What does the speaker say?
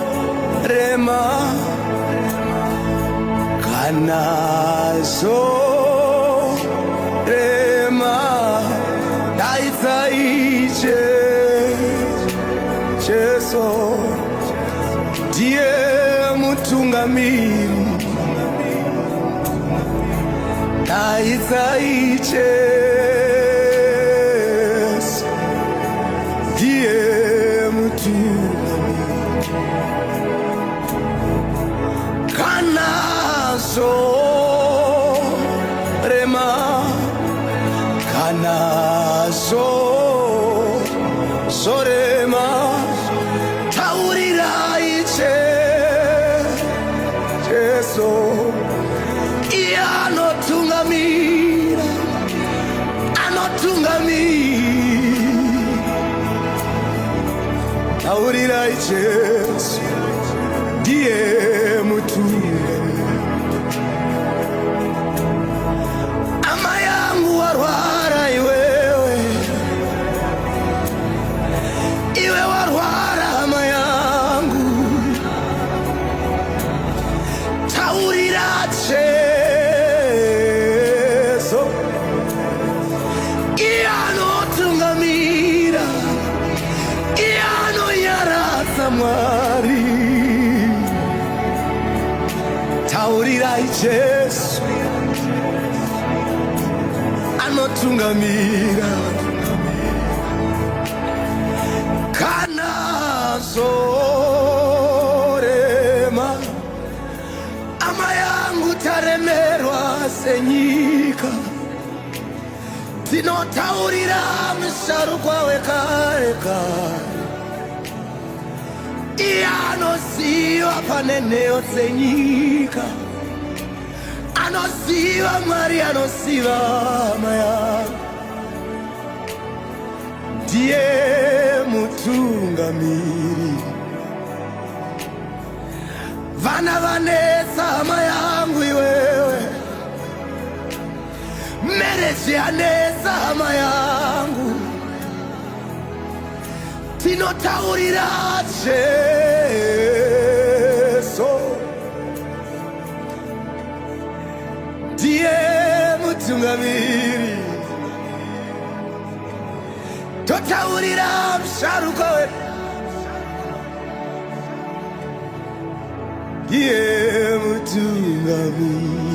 kanasorema kanasorema daitaiche Jesu ndiye mutungamiri daitaiche kanasorema kanasorema taurira iche Jesu anotungamira taurira iche ndiye mutungamira. Ama yangu warwara iwe warwara ama yangu taurira Jesu anotungamira anoyaradza Mwari taurira Jesu anotungamira kanasorema ama yangu taremerwa senyika tinotaurira musharukwa wekare kare iye anoziva panenheyo dzenyika anoziva Mwari anoziva hama yangu ndiye mutungamiri. Vana vanetsa hama yangu iwewe mereji yanetsa hama yangu tinotaurira Jesu ndiye mutungamiri totaurira musharuka wedu ndiye mutungamiri.